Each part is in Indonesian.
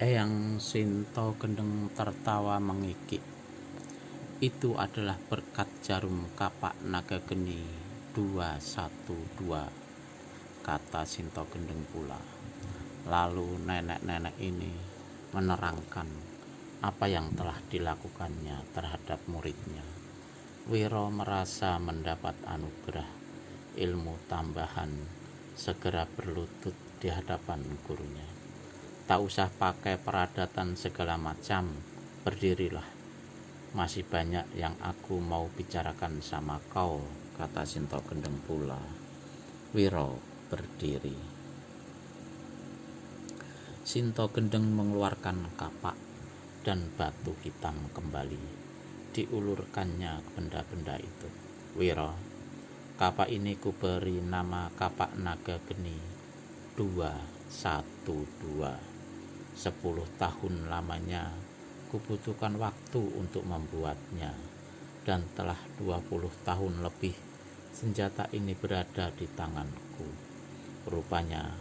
Eyang Sinto Gendeng tertawa mengikik. Itu adalah berkat jarum kapak naga geni 212, kata Sinto Gendeng pula. Lalu nenek-nenek ini menerangkan apa yang telah dilakukannya terhadap muridnya. Wiro merasa mendapat anugerah ilmu tambahan, segera berlutut di hadapan gurunya. Tak usah pakai peradatan segala macam, berdirilah. Masih banyak yang aku mau bicarakan sama kau, kata Sinto Gendeng pula. Wiro berdiri. Sinto Gendeng mengeluarkan kapak dan batu hitam kembali. Diulurkannya benda-benda itu. Wiro, kapak ini kuberi nama kapak naga geni 212. 10 tahun lamanya kubutuhkan waktu untuk membuatnya, dan telah 20 tahun lebih senjata ini berada di tanganku. Rupanya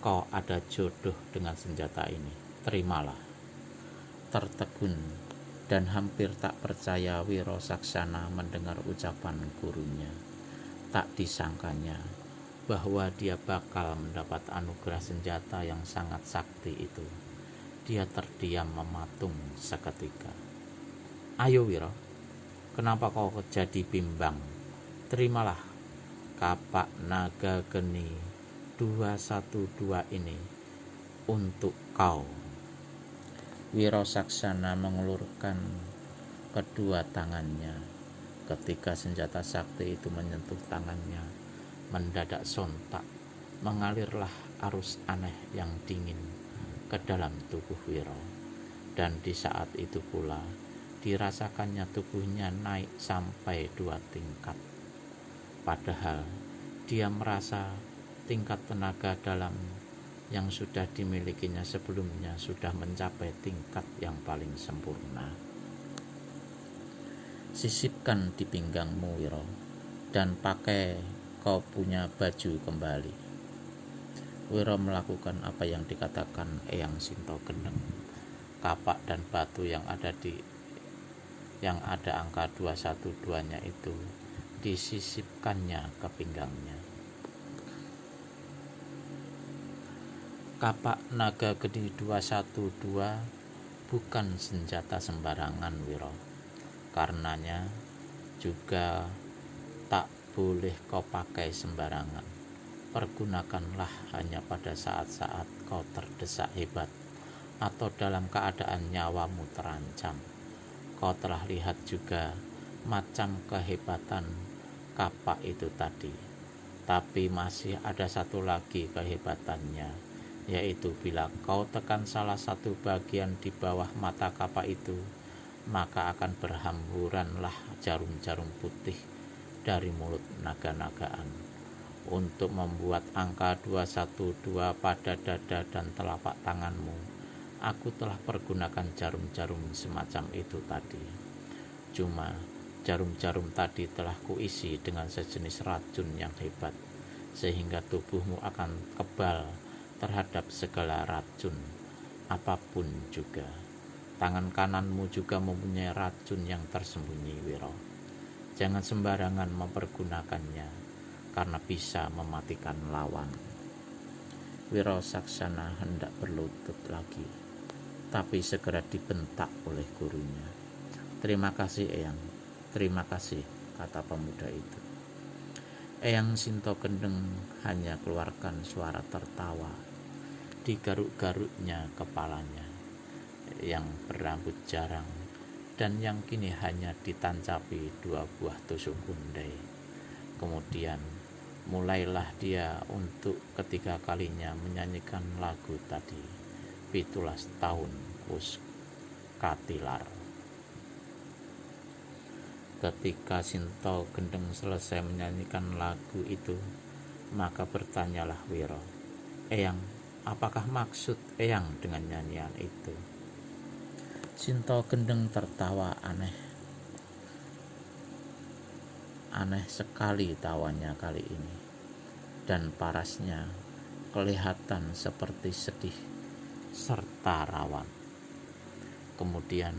kau ada jodoh dengan senjata ini, terimalah. Tertegun dan hampir tak percaya Wiro Saksana mendengar ucapan gurunya. Tak disangkanya bahwa dia bakal mendapat anugerah senjata yang sangat sakti itu. Dia terdiam mematung seketika. Ayo Wiro, kenapa kau jadi bimbang? Terimalah kapak naga geni 212 ini untuk kau. Wiro Saksana mengulurkan kedua tangannya. Ketika senjata sakti itu menyentuh tangannya, mendadak sontak mengalirlah arus aneh yang dingin ke dalam tubuh Wiro, dan di saat itu pula dirasakannya tubuhnya naik sampai 2 tingkat. Padahal dia merasa tingkat tenaga dalam yang sudah dimilikinya sebelumnya sudah mencapai tingkat yang paling sempurna. Sisipkan di pinggangmu Wiro, dan pakai kau punya baju kembali. Wiro melakukan apa yang dikatakan Eyang Sinto Gendeng. Kapak dan batu yang ada angka 212-nya itu disisipkannya ke pinggangnya. Kapak naga geni 212 bukan senjata sembarangan Wiro. Karenanya juga tak boleh kau pakai sembarangan. Pergunakanlah hanya pada saat-saat kau terdesak hebat atau dalam keadaan nyawamu terancam. Kau telah lihat juga macam kehebatan kapak itu tadi. Tapi masih ada satu lagi kehebatannya, yaitu bila kau tekan salah satu bagian di bawah mata kapak itu, maka akan berhamburanlah jarum-jarum putih dari mulut naga-nagaan. Untuk membuat angka 212 pada dada dan telapak tanganmu, aku telah pergunakan jarum-jarum semacam itu tadi. Cuma jarum-jarum tadi telah kuisi dengan sejenis racun yang hebat, sehingga tubuhmu akan kebal terhadap segala racun, apapun juga. Tangan kananmu juga mempunyai racun yang tersembunyi Wiro. Jangan sembarangan mempergunakannya, karena bisa mematikan lawan. Wiro Saksana hendak berlutut lagi, tapi segera dibentak oleh gurunya. Terima kasih Eyang, terima kasih, kata pemuda itu. Eyang Sinto Gendeng hanya keluarkan suara tertawa. Digaruk-garuknya kepalanya yang berambut jarang dan yang kini hanya ditancapi 2 buah tusuk gundai. Kemudian mulailah dia untuk ketiga kalinya menyanyikan lagu tadi, Pitulas Tahun Wus Katilar. Ketika Sinto Gendeng selesai menyanyikan lagu itu, maka bertanyalah Wiro, Eyang, apakah maksud Eyang dengan nyanyian itu? Sinto Gendeng tertawa aneh sekali tawanya kali ini, dan parasnya kelihatan seperti sedih serta rawan. Kemudian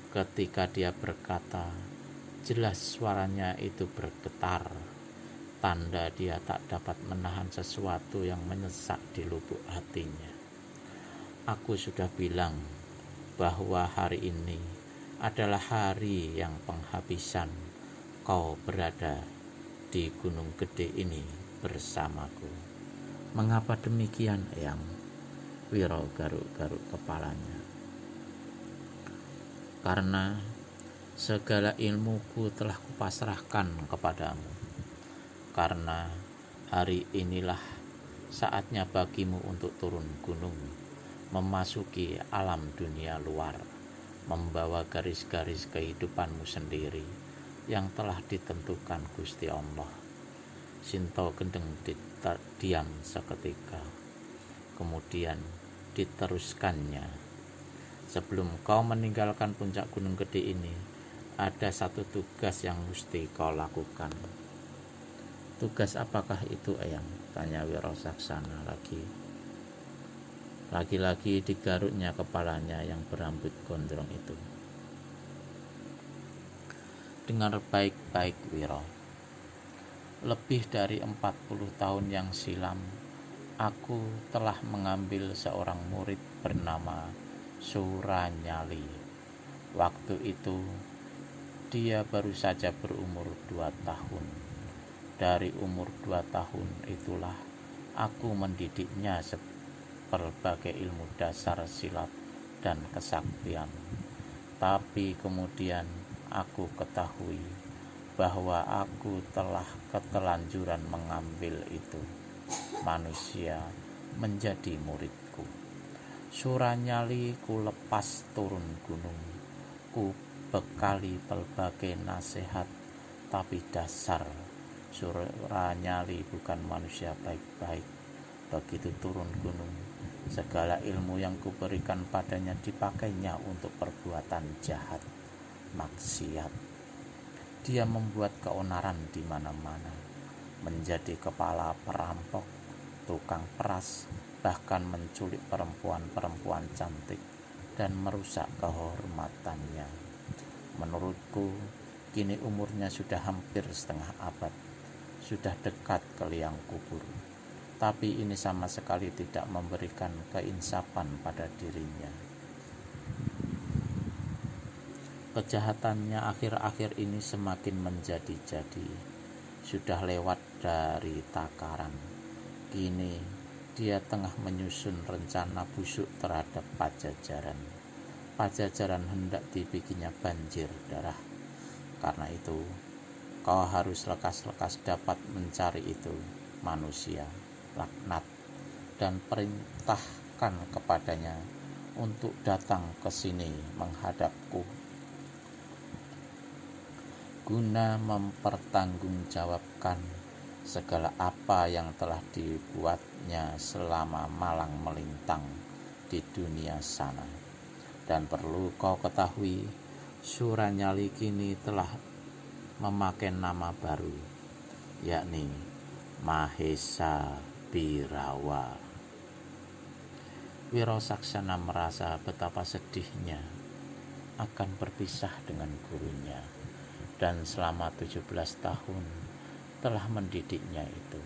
ketika dia berkata, jelas suaranya itu bergetar, tanda dia tak dapat menahan sesuatu yang menyesak di lubuk hatinya. Aku sudah bilang bahwa hari ini adalah hari yang penghabisan. Kau berada di gunung gede ini bersamaku. Mengapa demikian, Eyang? Wiro garuk-garuk kepalanya. Karena segala ilmuku telah kupasrahkan kepadamu. Karena hari inilah saatnya bagimu untuk turun gunung, memasuki alam dunia luar, membawa garis-garis kehidupanmu sendiri yang telah ditentukan Gusti Allah. Sinto Gendeng diam seketika, kemudian diteruskannya. Sebelum kau meninggalkan puncak gunung gede ini, ada satu tugas yang mesti kau lakukan. Tugas apakah itu, Eyang? Tanya Wiro Saksana lagi. Lagi-lagi digaruknya kepalanya yang berambut gondrong itu. Dengar baik-baik, Wiro. Lebih dari 40 tahun yang silam, aku telah mengambil seorang murid bernama Suranyali. Waktu itu, dia baru saja berumur 2 tahun. Dari umur 2 tahun itulah aku mendidiknya berbagai ilmu dasar silat dan kesaktian. Tapi kemudian aku ketahui bahwa aku telah ketelanjuran mengambil itu, manusia, menjadi muridku. Suranyali ku lepas turun gunung, ku bekali berbagai nasihat, tapi dasar Suranyali bukan manusia baik-baik. Begitu turun gunung, segala ilmu yang kuberikan padanya dipakainya untuk perbuatan jahat, maksiat. Dia membuat keonaran di mana-mana, menjadi kepala perampok, tukang peras, bahkan menculik perempuan-perempuan cantik dan merusak kehormatannya. Menurutku, kini umurnya sudah hampir setengah abad, sudah dekat ke liang kubur. Tapi ini sama sekali tidak memberikan keinsafan pada dirinya. Kejahatannya akhir-akhir ini semakin menjadi-jadi. Sudah lewat dari takaran. Kini dia tengah menyusun rencana busuk terhadap Pajajaran. Pajajaran hendak dibikinnya banjir darah. Karena itu, kau harus lekas-lekas dapat mencari itu, manusia, laknat, dan perintahkan kepadanya untuk datang ke sini menghadapku, guna mempertanggungjawabkan segala apa yang telah dibuatnya selama malang melintang di dunia sana. Dan perlu kau ketahui, Suranyali kini telah memakai nama baru, yakni Mahesa Birawa. Wiro Saksana merasa betapa sedihnya akan berpisah dengan gurunya, dan selama 17 tahun telah mendidiknya itu.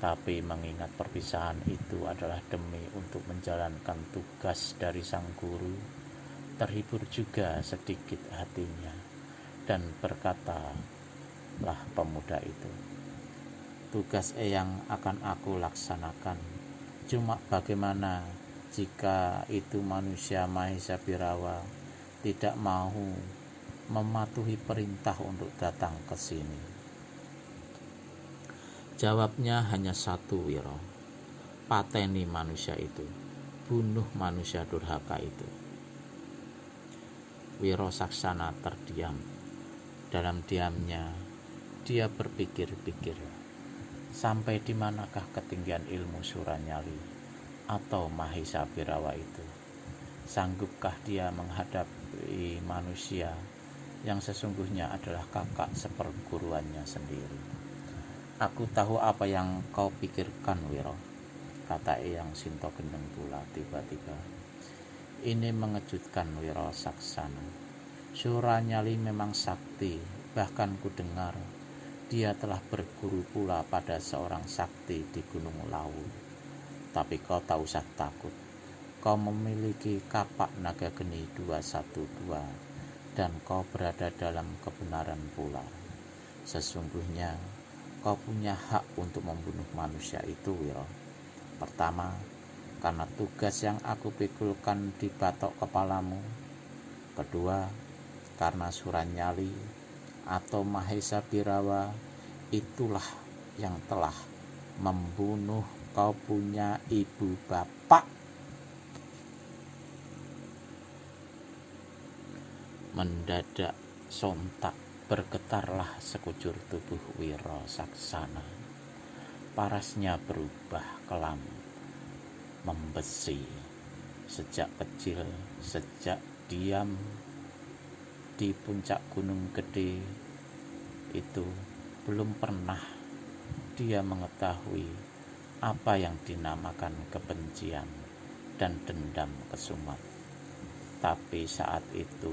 Tapi mengingat perpisahan itu adalah demi untuk menjalankan tugas dari sang guru, terhibur juga sedikit hatinya, dan berkatalah pemuda itu, tugas Eyang akan aku laksanakan. Cuma bagaimana jika itu manusia Mahesa Birawa tidak mau mematuhi perintah untuk datang ke sini? Jawabnya hanya satu, Wiro. Pateni manusia itu, bunuh manusia durhaka itu. Wiro Saksana terdiam. Dalam diamnya dia berpikir-pikir, sampai di manakah ketinggian ilmu Suranyali atau Mahesa Birawa itu? Sanggupkah dia menghadapi manusia yang sesungguhnya adalah kakak seperguruannya sendiri? Aku tahu apa yang kau pikirkan, Wiro, kata Eyang Sinto Gendeng pula tiba-tiba. Ini mengejutkan Wiro Saksana. Suranyali memang sakti, bahkan ku dengar dia telah berguru pula pada seorang sakti di Gunung Lawu. Tapi kau tak usah takut. Kau memiliki kapak naga geni 212 dan kau berada dalam kebenaran pula. Sesungguhnya kau punya hak untuk membunuh manusia itu, Wiro. Pertama, karena tugas yang aku pikulkan di batok kepalamu. Kedua, karena Suranyali atau Mahesa Birawa itulah yang telah membunuh kau punya ibu bapak. Mendadak sontak bergetarlah sekujur tubuh Wiro Saksana. Parasnya berubah kelam, membesi. Sejak kecil, sejak diam di puncak gunung gede itu, belum pernah dia mengetahui apa yang dinamakan kebencian dan dendam kesumat. Tapi saat itu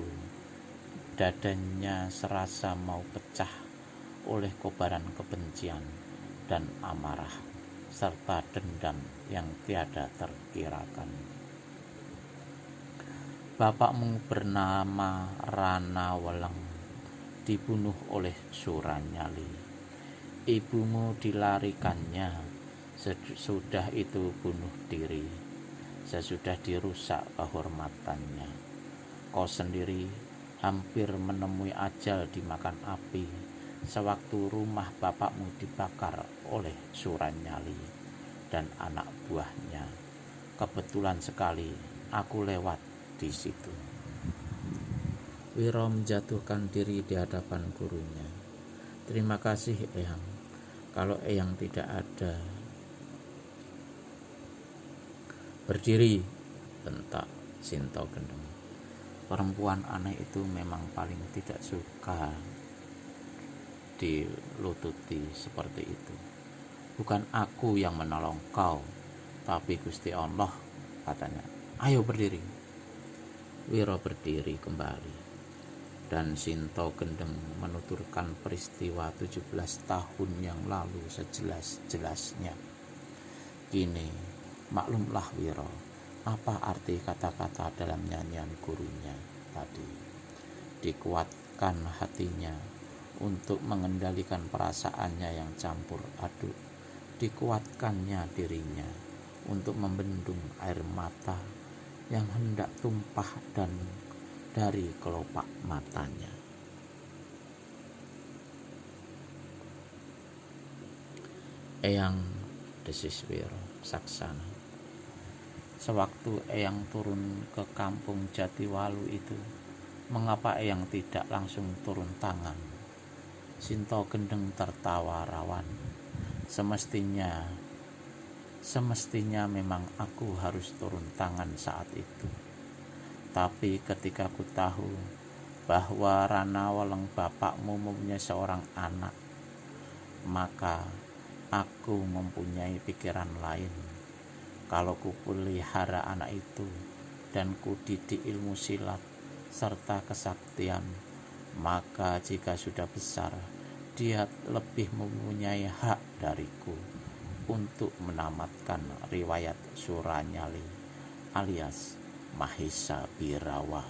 dadanya serasa mau pecah oleh kobaran kebencian dan amarah serta dendam yang tiada terkirakan. Bapakmu bernama Rana Weleng dibunuh oleh Suranyali. Ibumu dilarikannya, sesudah itu bunuh diri, sesudah dirusak kehormatannya. Kau sendiri hampir menemui ajal dimakan api sewaktu rumah bapakmu dibakar oleh Suranyali dan anak buahnya. Kebetulan sekali aku lewat di situ. Wiro menjatuhkan diri di hadapan gurunya. Terima kasih, Eyang. Kalau Eyang tidak ada. Berdiri, bentak Sinto Gendeng. Perempuan aneh itu memang paling tidak suka dilututi seperti itu. Bukan aku yang menolong kau, tapi Gusti Allah, katanya. Ayo berdiri. Wiro berdiri kembali, dan Sinto Gendeng menuturkan peristiwa 17 tahun yang lalu sejelas-jelasnya. Kini, maklumlah Wiro, apa arti kata-kata dalam nyanyian gurunya tadi. Dikuatkan hatinya untuk mengendalikan perasaannya yang campur aduk. Dikuatkannya dirinya untuk membendung air mata yang hendak tumpah dan dari kelopak matanya. Eyang, desis Wiro Saksana. Sewaktu Eyang turun ke kampung Jatiwalu itu, mengapa Eyang tidak langsung turun tangan? Sinto Gendeng tertawa rawan. Semestinya memang aku harus turun tangan saat itu. Tapi ketika aku tahu bahwa Rana Weleng bapakmu mempunyai seorang anak, maka aku mempunyai pikiran lain. Kalau ku pelihara anak itu dan ku didik ilmu silat serta kesaktian, maka jika sudah besar, dia lebih mempunyai hak dariku untuk menamatkan riwayat Suranyali alias Mahesa Birawa.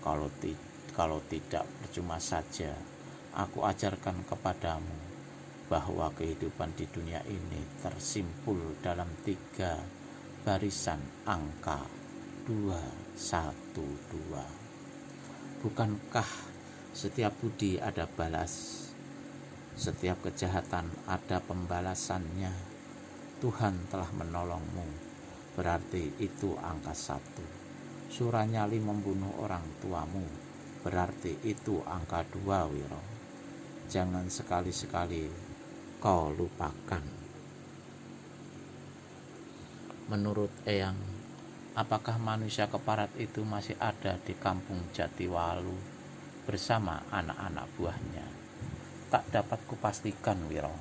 Kalau tidak, percuma saja aku ajarkan kepadamu bahwa kehidupan di dunia ini tersimpul dalam 3 barisan angka 212. Bukankah setiap budi ada balas? Setiap kejahatan ada pembalasannya. Tuhan telah menolongmu, berarti itu angka 1. Suranyali membunuh orang tuamu, berarti itu angka 2, Wiro. Jangan sekali-sekali kau lupakan. Menurut Eyang, apakah manusia keparat itu masih ada di kampung Jatiwalu bersama anak-anak buahnya? Tak dapat kupastikan, Wiro.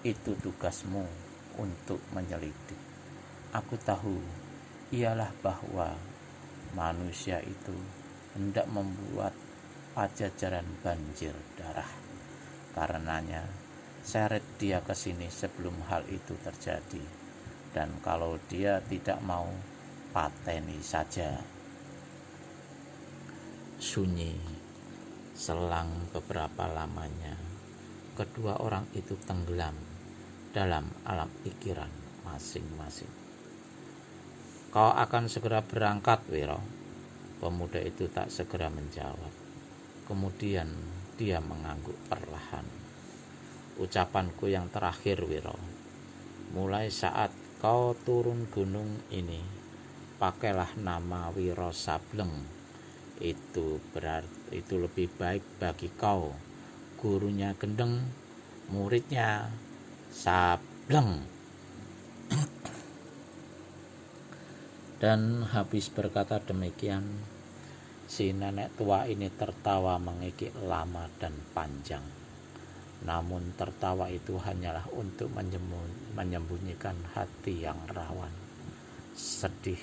Itu tugasmu untuk menyelidik. aku tahu ialah bahwa manusia itu hendak membuat Pajajaran banjir darah. Karenanya seret dia ke sini sebelum hal itu terjadi. Dan kalau dia tidak mau, pateni saja. Sunyi. Selang beberapa lamanya, kedua orang itu tenggelam dalam alam pikiran masing-masing. Kau akan segera berangkat, Wiro. Pemuda itu tak segera menjawab. Kemudian dia mengangguk perlahan. Ucapanku yang terakhir, Wiro. Mulai saat kau turun gunung ini, pakailah nama Wiro Sableng. Itu lebih baik bagi kau. Gurunya Gendeng, muridnya Sableng. Dan habis berkata demikian, si nenek tua ini tertawa mengekik lama dan panjang. Namun tertawa itu hanyalah untuk menyembunyikan hati yang rawan, sedih,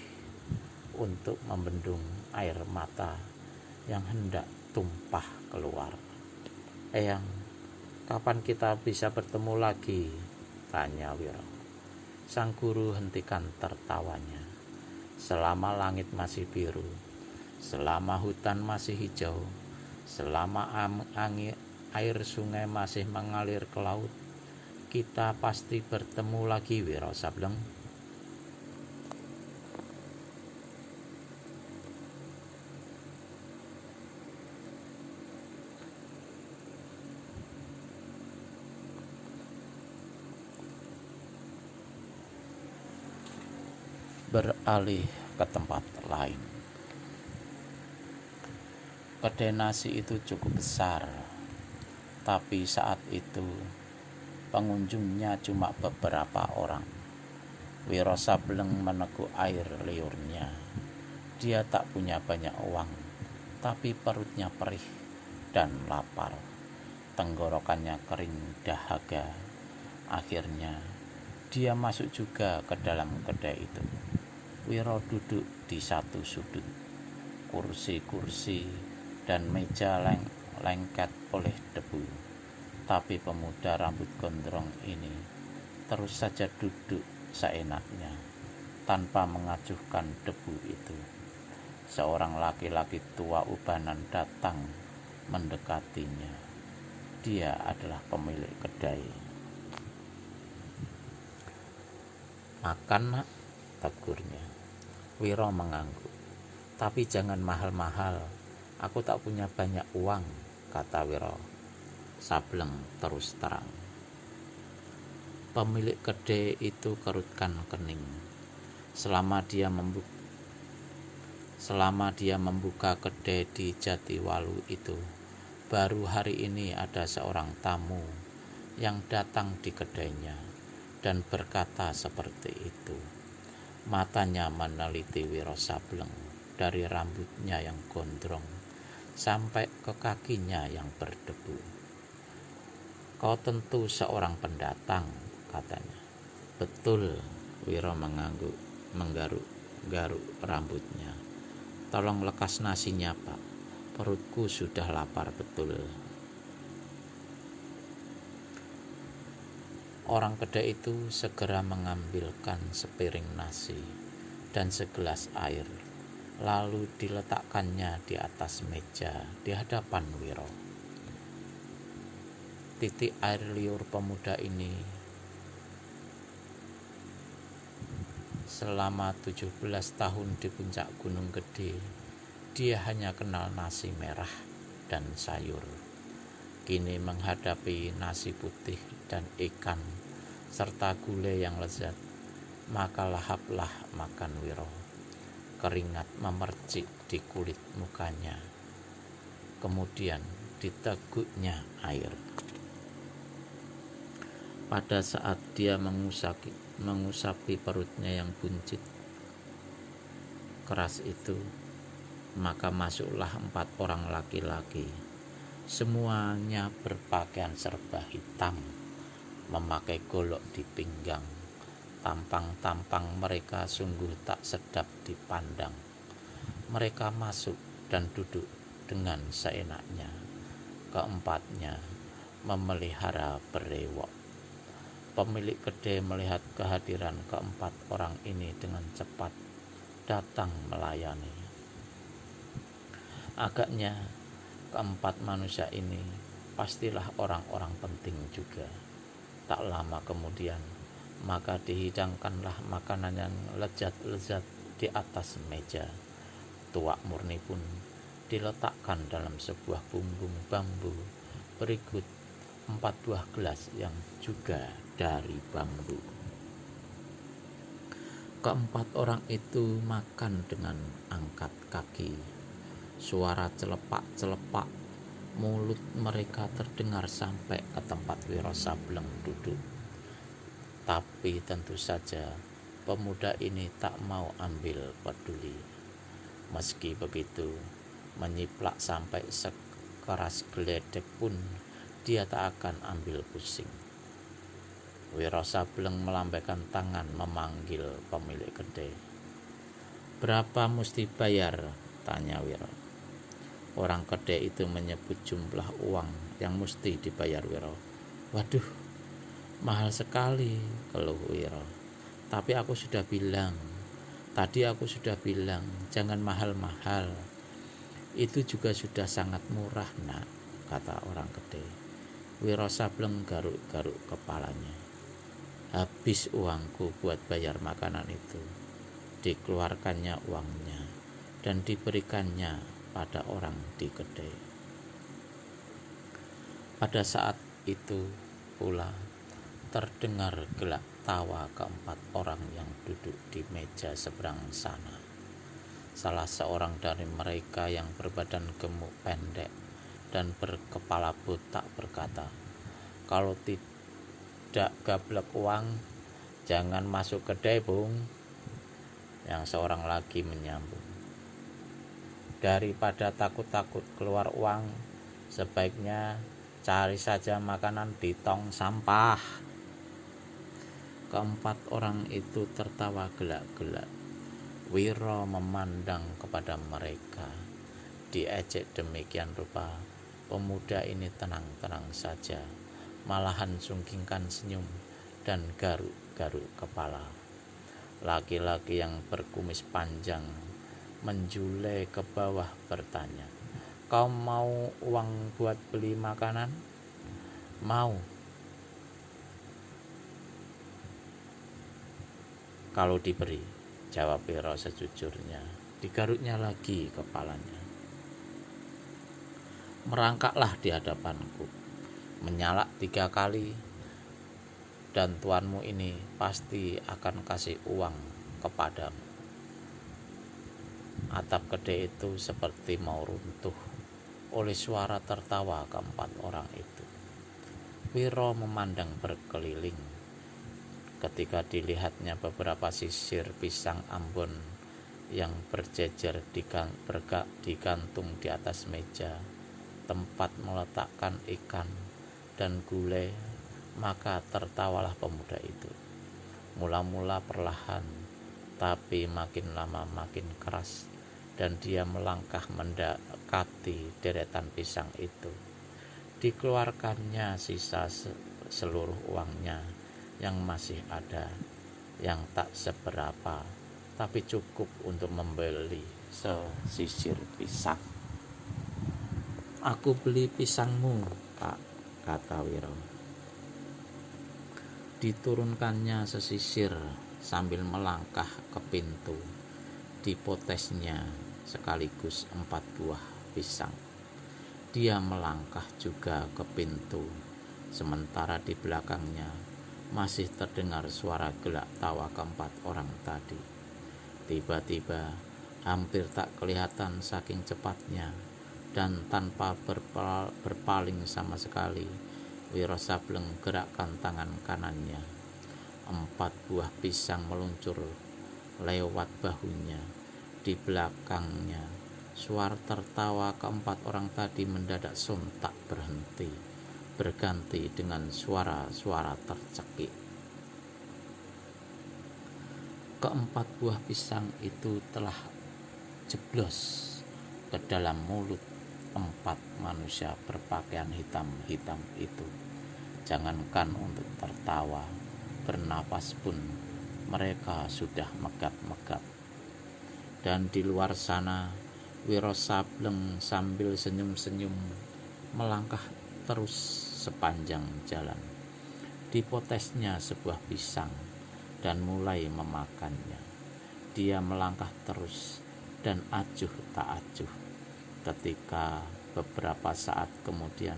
untuk membendung air mata yang hendak tumpah keluar. Eyang, kapan kita bisa bertemu lagi? Tanya Wiro. Sang guru hentikan tertawanya. Selama langit masih biru, selama hutan masih hijau, selama air sungai masih mengalir ke laut, kita pasti bertemu lagi, Wiro Sableng. Beralih ke tempat lain. Kedai nasi itu cukup besar, tapi saat itu pengunjungnya cuma beberapa orang. Wiro Sableng meneguk air liurnya. Dia tak punya banyak uang, tapi perutnya perih dan lapar. Tenggorokannya kering dahaga. Akhirnya dia masuk juga ke dalam kedai itu. Wiro duduk di satu sudut. Kursi-kursi dan meja lengket oleh debu. Tapi pemuda rambut gondrong ini terus saja duduk seenaknya, tanpa mengacuhkan debu itu. Seorang laki-laki tua ubanan datang mendekatinya. Dia adalah pemilik kedai. Makan, nak, tegurnya. Wiro mengangguk. Tapi jangan mahal-mahal. Aku tak punya banyak uang, kata Wiro Sableng terus terang. Pemilik kedai itu kerutkan kening. Selama dia membuka kedai di Jatiwalu itu, baru hari ini ada seorang tamu yang datang di kedainya dan berkata seperti itu. Matanya meneliti Wiro Sableng dari rambutnya yang gondrong sampai ke kakinya yang berdebu. Kau tentu seorang pendatang, katanya. Betul, Wiro mengangguk, menggaruk rambutnya. Tolong lekas nasinya, Pak. Perutku sudah lapar betul. Orang kedai itu segera mengambilkan sepiring nasi dan segelas air, lalu diletakkannya di atas meja di hadapan Wiro. Titik air liur pemuda ini selama 17 tahun di puncak Gunung Gede, dia hanya kenal nasi merah dan sayur. Kini menghadapi nasi putih dan ikan serta gulai yang lezat, maka lahaplah makan Wiro. Keringat memercik di kulit mukanya. Kemudian diteguknya air. Pada saat dia mengusapi perutnya yang buncit keras itu, maka masuklah 4 orang laki-laki. Semuanya berpakaian serba hitam, memakai golok di pinggang, Tampang-tampang mereka sungguh tak sedap dipandang. Mereka masuk dan duduk dengan seenaknya. Keempatnya memelihara berewok. Pemilik kedai melihat kehadiran keempat orang ini dengan cepat datang melayani. Agaknya keempat manusia ini pastilah orang-orang penting juga. Tak lama kemudian, maka dihidangkanlah makanan yang lezat-lezat di atas meja. Tuak murni pun diletakkan dalam sebuah bumbung bambu berikut 4 buah gelas yang juga dari bambu. Keempat orang itu makan dengan angkat kaki. Suara celepak-celepak mulut mereka terdengar sampai ke tempat Wiro Sableng duduk. Tapi tentu saja pemuda ini tak mau ambil peduli. Meski begitu, menyiplak sampai sekeras geledek pun dia tak akan ambil pusing. Wiro Sableng melambaikan tangan memanggil pemilik kedai. "Berapa mesti bayar?" tanya Wiro. Orang kedai itu menyebut jumlah uang yang mesti dibayar Wiro. "Waduh, mahal sekali," keluh Wiro. "Tapi aku sudah bilang, tadi aku sudah bilang jangan mahal-mahal. Itu juga sudah sangat murah, Nak," kata orang kedai. Wiro Sableng garuk-garuk kepalanya. "Habis uangku buat bayar makanan itu." Dikeluarkannya uangnya dan diberikannya pada orang di kedai. Pada saat itu pula terdengar gelak tawa keempat orang yang duduk di meja seberang sana. Salah seorang dari mereka yang berbadan gemuk pendek dan berkepala botak berkata, "Kalau tidak gablek uang, jangan masuk kedai, Bung." Yang seorang lagi menyambung, "Daripada takut-takut keluar uang, sebaiknya cari saja makanan di tong sampah." Keempat orang itu tertawa gelak-gelak. Wiro memandang kepada mereka. Diejek demikian rupa, pemuda ini tenang-tenang saja, malahan sungkingkan senyum dan garuk-garuk kepala. Laki-laki yang berkumis panjang menjulai ke bawah bertanya, "Kau mau uang buat beli makanan?" "Mau." "Kalau diberi," jawab Wiro sejujurnya. Digaruknya lagi kepalanya. "Merangkaklah di hadapanku, menyalak 3 kali, dan tuanmu ini pasti akan kasih uang kepadamu." Atap kedai itu seperti mau runtuh oleh suara tertawa keempat orang itu. Wiro memandang berkeliling. Ketika dilihatnya beberapa sisir pisang Ambon yang berjejer digantung di atas meja, tempat meletakkan ikan dan gulai, maka tertawalah pemuda itu. Mula-mula perlahan, tapi makin lama makin keras, dan dia melangkah mendekati deretan pisang itu. Dikeluarkannya sisa seluruh uangnya yang masih ada, yang tak seberapa, tapi cukup untuk membeli sesisir pisang. "Aku beli pisangmu, Pak," kata Wiro. Diturunkannya sesisir sambil melangkah ke pintu. Dipotesnya sekaligus 4 buah pisang. Dia melangkah juga ke pintu, sementara di belakangnya masih terdengar suara gelak tawa keempat orang tadi. Tiba-tiba, hampir tak kelihatan saking cepatnya, dan tanpa berpaling sama sekali, Wiro Sableng gerakkan tangan kanannya. 4 buah pisang meluncur lewat bahunya. Di belakangnya, suara tertawa keempat orang tadi mendadak sontak berhenti, berganti dengan suara-suara tercekik. keempat buah pisang itu telah jeblos ke dalam mulut 4 manusia berpakaian hitam-hitam itu. Jangankan untuk tertawa, bernapas pun mereka sudah megap-megap. Dan di luar sana, Wiro Sableng sambil senyum-senyum melangkah terus sepanjang jalan. Dipotesnya sebuah pisang dan mulai memakannya. Dia melangkah terus dan acuh tak acuh ketika beberapa saat kemudian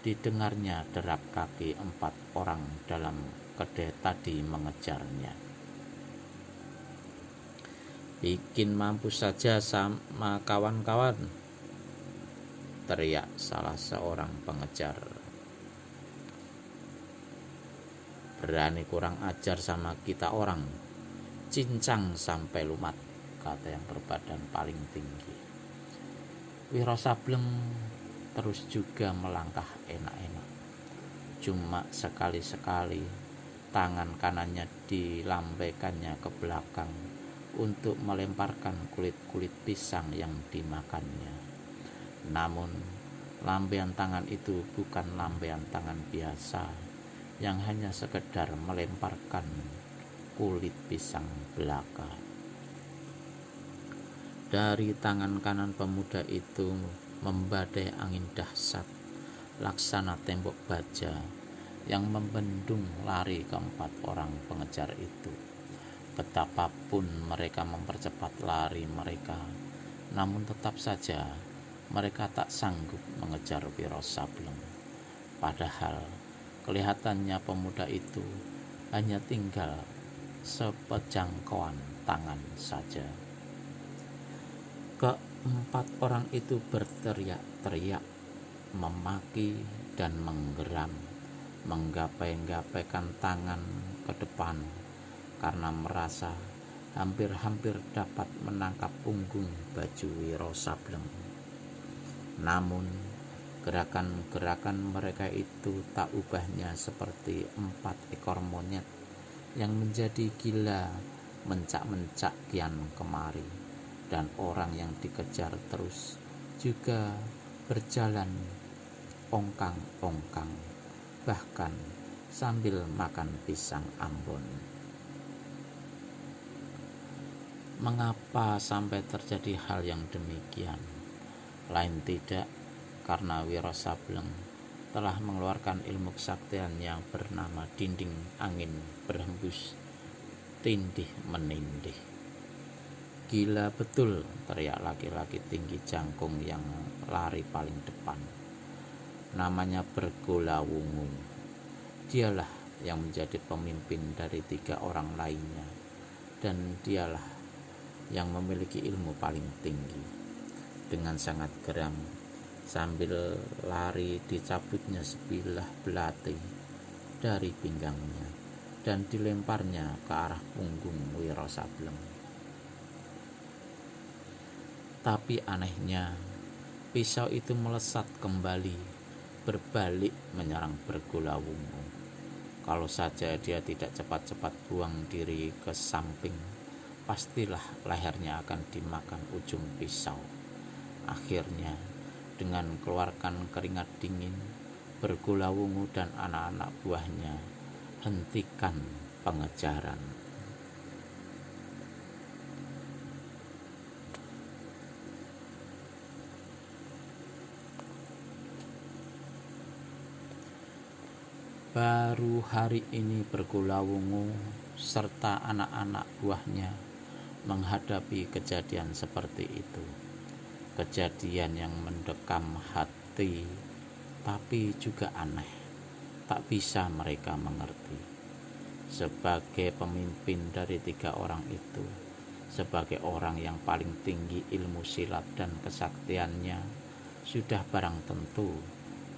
didengarnya derap kaki 4 orang dalam kedai tadi mengejarnya. "Bikin mampus saja sama kawan-kawan," teriak salah seorang pengejar. "Berani kurang ajar sama kita orang, cincang sampai lumat," kata yang berbadan paling tinggi. Wiro Sableng terus juga melangkah enak-enak. Cuma sekali-sekali tangan kanannya dilambaikannya ke belakang untuk melemparkan kulit-kulit pisang yang dimakannya. Namun lambaian tangan itu bukan lambaian tangan biasa yang hanya sekedar melemparkan kulit pisang belaka. Dari tangan kanan pemuda itu membadai angin dahsyat laksana tembok baja yang membendung lari ke-4 orang pengejar itu. Betapapun mereka mempercepat lari mereka, namun tetap saja mereka tak sanggup mengejar Wiro Sableng. Padahal kelihatannya pemuda itu hanya tinggal sepejangkauan tangan saja. Ke-4 orang itu berteriak-teriak, memaki dan menggeram, menggapai-gapaikan tangan ke depan karena merasa hampir-hampir dapat menangkap punggung baju Wiro Sableng. Namun gerakan-gerakan mereka itu tak ubahnya seperti 4 ekor monyet yang menjadi gila mencak-mencak kian kemari, dan orang yang dikejar terus juga berjalan ongkang-ongkang, bahkan sambil makan pisang ambon. Mengapa sampai terjadi hal yang demikian? Lain tidak karena Wiro Sableng telah mengeluarkan ilmu kesaktian yang bernama dinding angin berhembus tindih menindih. "Gila betul," teriak laki-laki tinggi jangkung yang lari paling depan. Namanya Bergolawungu. Dialah yang menjadi pemimpin dari 3 orang lainnya, dan dialah yang memiliki ilmu paling tinggi. Dengan sangat geram, sambil lari dicabutnya sebilah belati dari pinggangnya dan dilemparnya ke arah punggung Wiro Sableng. Tapi anehnya, pisau itu melesat kembali, berbalik menyerang Bergolawungu. Kalau saja dia tidak cepat-cepat buang diri ke samping, pastilah lehernya akan dimakan ujung pisau. Akhirnya, dengan keluarkan keringat dingin, Bergolawungu dan anak-anak buahnya hentikan pengejaran. Baru hari ini Bergolawungu serta anak-anak buahnya menghadapi kejadian seperti itu. Kejadian yang mendekam hati, tapi juga aneh. Tak bisa mereka mengerti. Sebagai pemimpin dari 3 orang itu, sebagai orang yang paling tinggi ilmu silat dan kesaktiannya, sudah barang tentu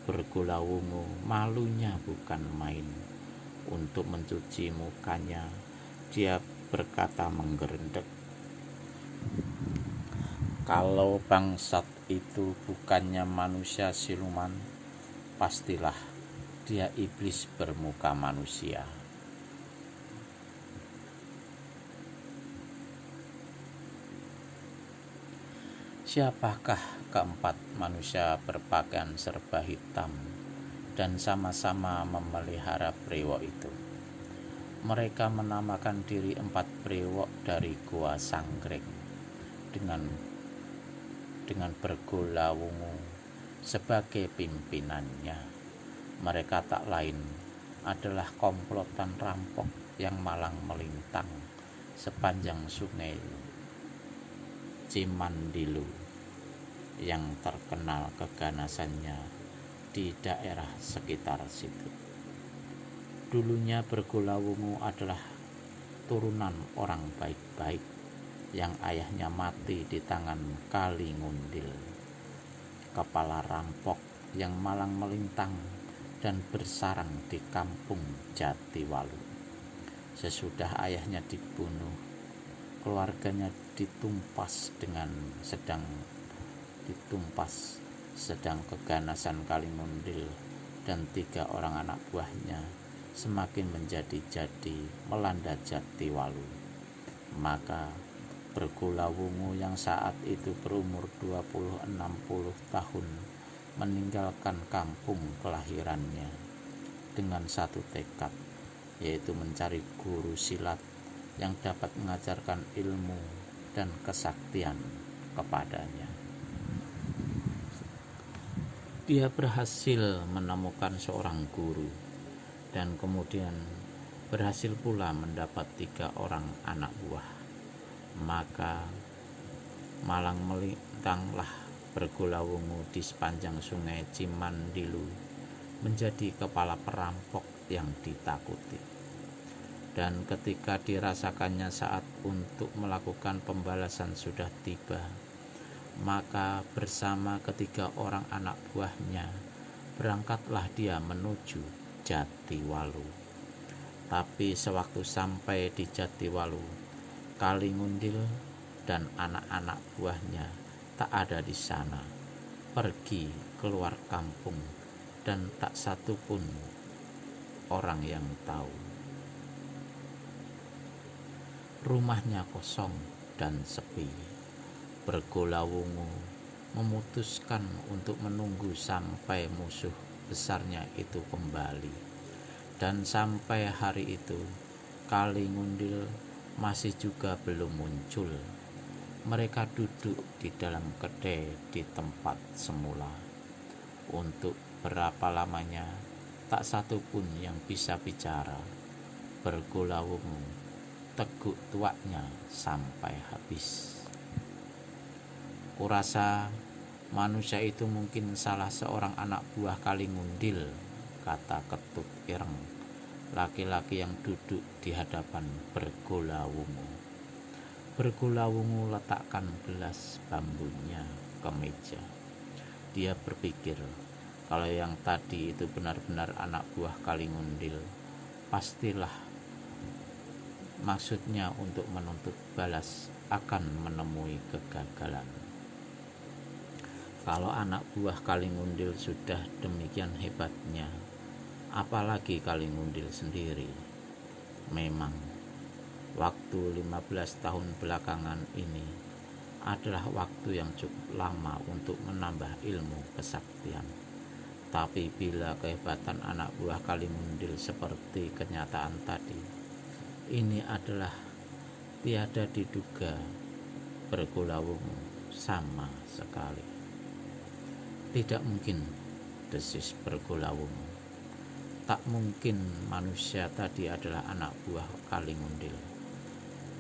Bergolawungu malunya bukan main. Untuk mencuci mukanya, dia berkata menggerendek, "Kalau bangsat itu bukannya manusia siluman, pastilah dia iblis bermuka manusia." Siapakah keempat manusia berpakaian serba hitam dan sama-sama memelihara brewok itu? Mereka menamakan diri 4 brewok dari Gua Sanggrek dengan Bergolawungu sebagai pimpinannya. Mereka tak lain adalah komplotan rampok yang malang melintang sepanjang sungai Cimandilu yang terkenal keganasannya di daerah sekitar situ. Dulunya Bergolawungu adalah turunan orang baik-baik yang ayahnya mati di tangan Kali Ngundil, kepala rampok yang malang melintang dan bersarang di kampung Jatiwalu. Sesudah ayahnya dibunuh, keluarganya ditumpas sedang keganasan Kali Ngundil dan 3 orang anak buahnya semakin menjadi-jadi melanda Jatiwalu. Maka Bergolawungu yang saat itu berumur 20-60 tahun meninggalkan kampung kelahirannya dengan satu tekad, yaitu mencari guru silat yang dapat mengajarkan ilmu dan kesaktian kepadanya. Dia berhasil menemukan seorang guru dan kemudian berhasil pula mendapat 3 orang anak buah. Maka malang melintanglah Bergolawungu di sepanjang sungai Cimandilu menjadi kepala perampok yang ditakuti. Dan ketika dirasakannya saat untuk melakukan pembalasan sudah tiba, maka bersama 3 orang anak buahnya berangkatlah dia menuju Jatiwalu. Tapi sewaktu sampai di Jatiwalu, Kali Ngundil dan anak-anak buahnya tak ada di sana, pergi keluar kampung dan tak satu pun orang yang tahu. Rumahnya kosong dan sepi. Bergolawungu memutuskan untuk menunggu sampai musuh besarnya itu kembali. Dan sampai hari itu Kali Ngundil masih juga belum muncul. Mereka duduk di dalam kedai di tempat semula. Untuk berapa lamanya tak satu pun yang bisa bicara. Bergolawungu teguk tuaknya sampai habis. Kurasa manusia itu mungkin salah seorang anak buah Kali Ngundil, kata Ketut Ireng, laki-laki yang duduk di hadapan Bergolawungu. Bergolawungu letakkan gelas bambunya ke meja. Dia berpikir, kalau yang tadi itu benar-benar anak buah Kali Ngundil, pastilah maksudnya untuk menuntut balas akan menemui kegagalan. Kalau anak buah Kali Ngundil sudah demikian hebatnya, apalagi Kali Ngundil sendiri. Memang waktu 15 tahun belakangan ini adalah waktu yang cukup lama untuk menambah ilmu kesaktian. Tapi bila kehebatan anak buah Kali Ngundil seperti kenyataan tadi, ini adalah tiada diduga Bergolawungu sama sekali. Tidak mungkin, desis Bergolawungu. Tak mungkin manusia tadi adalah anak buah Kali Ngundil.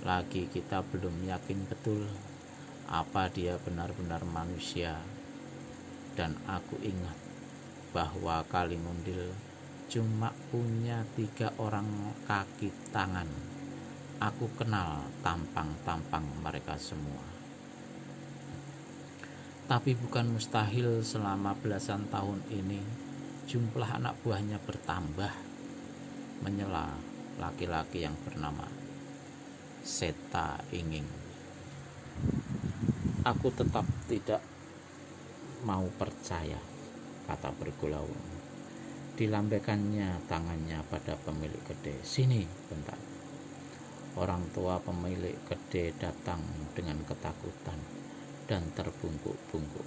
Lagi kita belum yakin betul apa dia benar-benar manusia. Dan aku ingat bahwa Kali Ngundil cuma punya 3 orang kaki tangan. Aku kenal tampang-tampang mereka semua. Tapi bukan mustahil selama belasan tahun ini jumlah anak buahnya bertambah, menyela laki-laki yang bernama Seta Inging. Aku tetap tidak mau percaya, kata Bergolawungu. Dilambaikannya tangannya pada pemilik kedai. Sini, bentar. Orang tua pemilik kedai datang dengan ketakutan dan terbungkuk-bungkuk.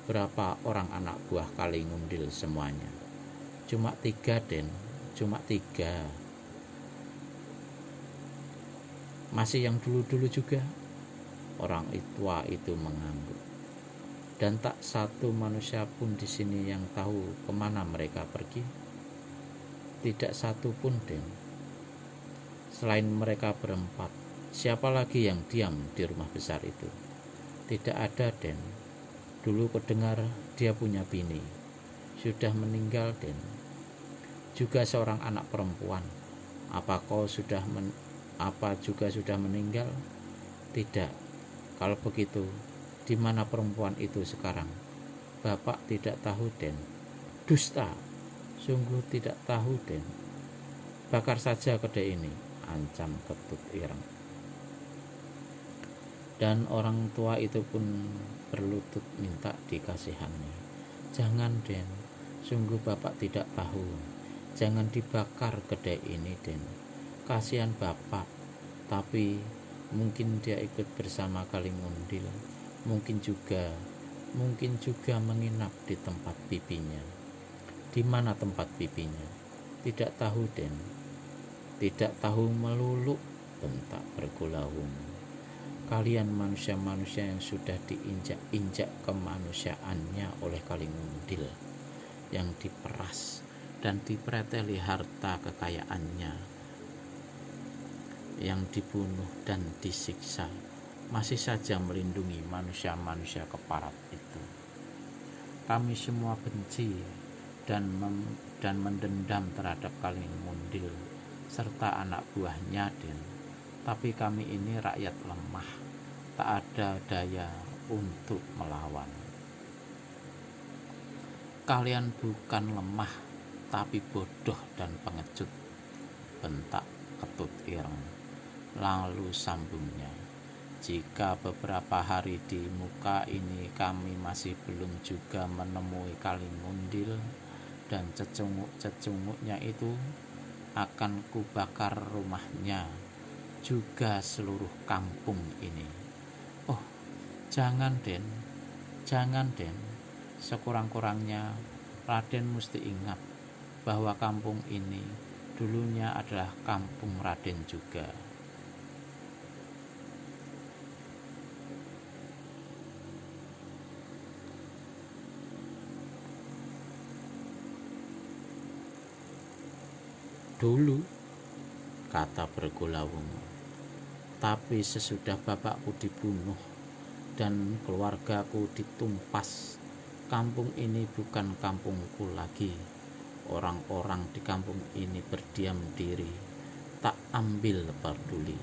Berapa orang anak buah Kali Ngundil semuanya? Cuma 3, Den. Cuma 3. Masih yang dulu-dulu juga. Orang tua itu mengangguk. Dan tak satu manusia pun di sini yang tahu kemana mereka pergi. Tidak satu pun, Den. Selain mereka berempat, siapa lagi yang diam di rumah besar itu? Tidak ada, Den. Dulu kudengar dia punya bini. Sudah meninggal, Den. Juga seorang anak perempuan. Apa juga sudah meninggal? Tidak. Kalau begitu, di mana perempuan itu sekarang? Bapak tidak tahu, Den. Dusta. Sungguh tidak tahu, Den. Bakar saja kedai ini, ancam Ketut Ireng. Dan orang tua itu pun berlutut minta dikasihani. Jangan, Den. Sungguh Bapak tidak tahu. Jangan dibakar kedai ini, Den. Kasihan Bapak. Tapi mungkin dia ikut bersama Kali Ngundil. Mungkin juga menginap di tempat bibinya. Di mana tempat bibinya? Tidak tahu, Den. Tidak tahu melulu, bentak Bergulawung. Kalian manusia-manusia yang sudah diinjak-injak kemanusiaannya oleh Kali Ngundil, yang diperas dan dipreteli harta kekayaannya, yang dibunuh dan disiksa, masih saja melindungi manusia-manusia keparat itu. Kami semua benci dan mendendam terhadap Kali Ngundil serta anak buahnya, Den. Tapi kami ini rakyat lemah, tak ada daya untuk melawan. Kalian bukan lemah, tapi bodoh dan pengecut, bentak Ketut Ireng. Lalu sambungnya, jika beberapa hari di muka ini kami masih belum juga menemui Kali Ngundil dan cecunguk-cecunguknya itu, akan kubakar rumahnya, juga seluruh kampung ini. Oh, jangan, Den. Jangan, Den. Sekurang-kurangnya Raden mesti ingat bahwa kampung ini dulunya adalah kampung Raden juga. Dulu, kata Bergulawung, tapi sesudah bapakku dibunuh dan keluargaku ditumpas, kampung ini bukan kampungku lagi. Orang-orang di kampung ini berdiam diri, tak ambil peduli.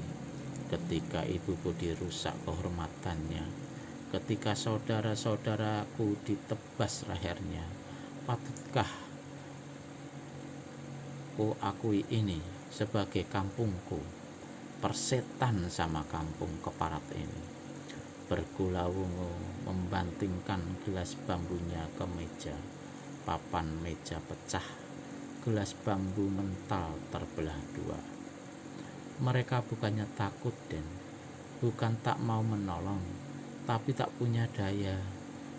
Ketika ibuku dirusak kehormatannya, ketika saudara-saudaraku ditebas lehernya, patutkah ku akui ini sebagai kampungku? Persetan sama kampung keparat ini. Bergulawung membantingkan gelas bambunya ke meja. Papan meja pecah, gelas bambu mental terbelah 2. Mereka bukannya takut, Den, bukan tak mau menolong, tapi tak punya daya.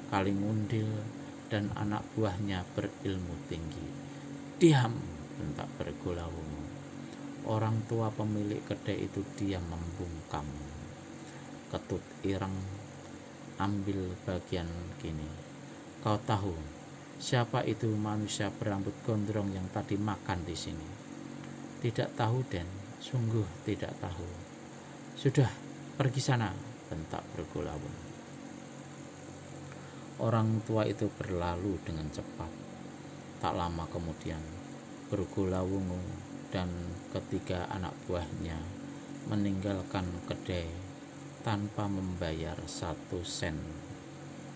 Kali Ngundil dan anak buahnya berilmu tinggi. Diam, bentak Bergulawung. Orang tua pemilik kedai itu diam membungkam. Ketut Ireng ambil bagian kini. Kau tahu siapa itu manusia berambut gondrong yang tadi makan di sini? Tidak tahu, Den. Sungguh tidak tahu. Sudah, pergi sana, bentak Bergulawung. Orang tua itu berlalu dengan cepat. Tak lama kemudian, Bergulawung dan ketiga anak buahnya meninggalkan kedai tanpa membayar 1 sen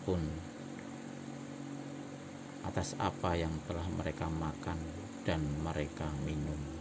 pun atas apa yang telah mereka makan dan mereka minum.